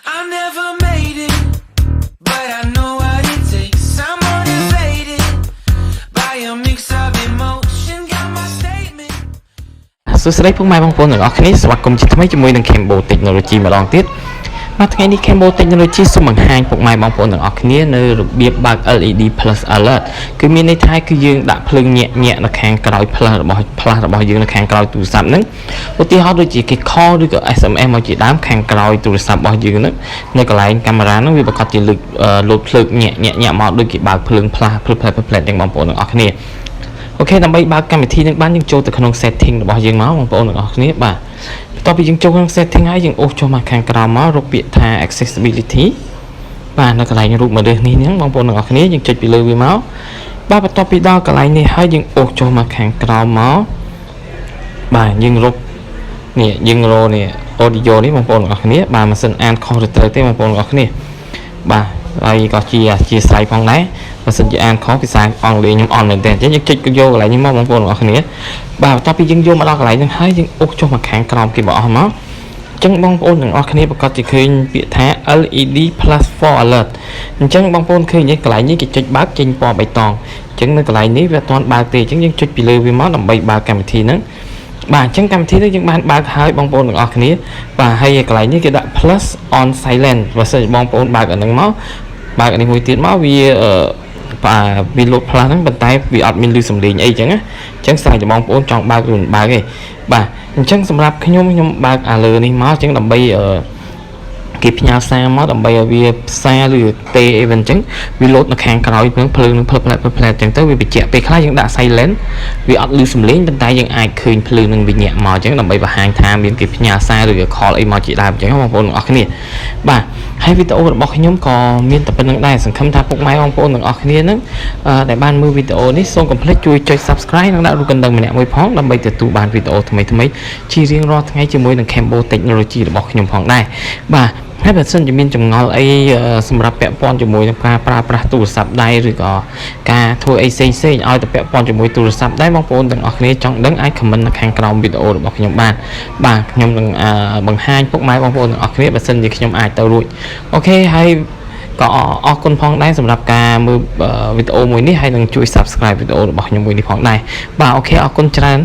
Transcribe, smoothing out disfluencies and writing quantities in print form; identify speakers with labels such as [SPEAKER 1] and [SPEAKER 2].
[SPEAKER 1] I never made it, but I know what it takes. I'm motivated by a mix of emotion. Got my statement.
[SPEAKER 2] សួស្តីពុកម៉ែបងប្អូនទាំងអស់គ្នាស្វាគមន៍ជាថ្មីជាមួយនឹង Cambo Technology ម្ដងទៀតនៅថ្ងៃនេះ Cambo Technology សូមបង្ហាញពុកម៉ែបងប្អូនទាំងអស់គ្នានៅរបៀបបើក LED plus alert គឺមានន័យថាគឺយើងដាក់ភ្លើងញាក់នៅខាងក្រោយ plus របស់យើងនៅខាងក្រោយទូរស័ព្ទហ្នឹងឧទាហរណ៍ដូចជាគេ call ឬក៏ SMS មកជាដើមខាងក្រោយទូរស័ព្ទរបស់យើងហ្នឹងនៅកន្លែងកាមេរ៉ាហ្នឹងវាប្រកាសជាលោតភ្លើងញាក់មកដូចគេបើកភ្លើង plus ទាំងបងប្អូនទាំងអស់គ្នាអូខេដើម្បីបើកកម្មវិធីនឹងបានយើងចូលទៅក្នុង setting របស់យើងមកបងប្អូនទាំងអស់គ្នាបាទបន្ទាប់ពីយើងចូលក្នុង setting ហើយយើងអូសចុះមកខាងក្រោមមករកពាក្យថា accessibility បាទនៅកន្លែងរូបមើលនេះហ្នឹងបងប្អូនទាំងអស់គ្នាយើងចុចពីលើវាមកបាទបន្ទាប់ពីដល់កន្លែងនេះហើយយើងអូសចុះមកខាងក្រោមមកបាទយើងរកនេះយើងរកនេះ audio នេះបងប្អូនទាំងអស់គ្នាបាទម៉ាស៊ីនអានខុសឬត្រូវទេបងប្អូនទាំងអស់គ្នាបាទហើយក៏ជាស្រ័យផងដែរបើសិនជាអានខុសភាសាអង់គ្លេសខ្ញុំអន់មែនទេអញ្ចឹងយើងចុចយកកន្លែងនេះមកបងប្អូនទាំងអស់គ្នាបាទបន្ទាប់ពីយើងយកមកដល់កន្លែងហ្នឹងហើយយើងអូសចុះមកខាងក្រោមគេបោះអស់មកអញ្ចឹងបងប្អូនទាំងអស់គ្នាប្រកាសជាឃើញពាក្យថា LED plus for alert អញ្ចឹងបងប្អូនឃើញនេះកន្លែងនេះគេចុចបើកចេញពណ៌បៃតងអញ្ចឹងនៅកន្លែងនេះវាអត់ទាន់បើកទេអញ្ចឹងយើងចុចពីលើវាមកដើម្បីបើកកម្មវិធីហ្នឹងបាទអញ្ចឹងកម្មវិធីនេះយើងបានបើកហើយបងប្អូនទាំងអស់គ្នាបាទហើយកន្លែងនេះគេដាក់ plus on silent បើសិនជាបងប្អូនបើកអាហ្នឹងមកបើកអានេះមួយទៀតមកវាវាលោតផ្លាស់ហ្នឹងប៉ុន្តែវាអត់មានលឺសំឡេងអីចឹងណាអញ្ចឹងស្អាតតែបងប្អូនចង់បើកឬមិនបើកទេបាទអញ្ចឹងសម្រាប់ខ្ញុំបើកអាលើនេះមកអញ្ចឹងដើម្បីគេផ្ញើសារមកដើម្បីឲ្យវាផ្សារឬទេអីវិញអញ្ចឹងវាលោតនៅខាងក្រោយភ្លើងនឹងផ្លែអញ្ចឹងទៅវាបញ្ជាក់ពេលខ្លះយើងដាក់ silent វាអត់លឺសំឡេងប៉ុន្តែយើងអាចឃើញភ្លើងនឹងវាញាក់មកអញ្ចឹងដើម្បីបង្ហាញថាមានគេផ្ញើសារឬក៏ call អីមកជាដើមអញ្ចឹងបងប្អូនទាំងអស់គ្នាបាទហើយវីដេអូរបស់ខ្ញុំក៏មានតែប៉ុណ្្នឹងដែរសង្ឃឹមថាពុកម៉ែបងប្អូនទាំងអស់គ្នានឹងដែលបានមើលវីដេអូនេះសូមកុំភ្លេចជួយចុច subscribe និងដាក់រូបកណ្ដឹងម្នាក់មួយផងដើម្បីទទួលបានវីដេអូថ្មីជារៀងរាល់ថ្ងៃជាមួយនឹង Cambo Technology របស់ខ្ញុំផងដែរបាទហើយបើសិនជាមានចម្ងល់អីសម្រាប់ពាក់ព័ន្ធជាមួយនឹងការប្រើប្រាស់ទូរស័ព្ទដៃឬក៏ការធ្វើអីផ្សេងឲ្យទៅពាក់ព័ន្ធជាមួយទូរស័ព្ទដែរបងប្អូនទាំងអស់គ្នាចង់ដឹងអាច comment នៅខាងក្រោមវីដេអូរបស់ខ្ញុំបានបាទខ្ញុំនឹងបង្ហាញពុកម៉ែបងប្អូនទាំងអស់គ្នាបើសិនជាខ្ញុំអាចទៅរួចអូខេហើយក៏អរគុណផងដែរសម្រាប់ការមើលវីដេអូមួយនេះហើយនឹងជួយ subscribe វីដេអូរបស់ខ្ញុំមួយនេះផងដែរបាទអូខេអរគុណច្រើន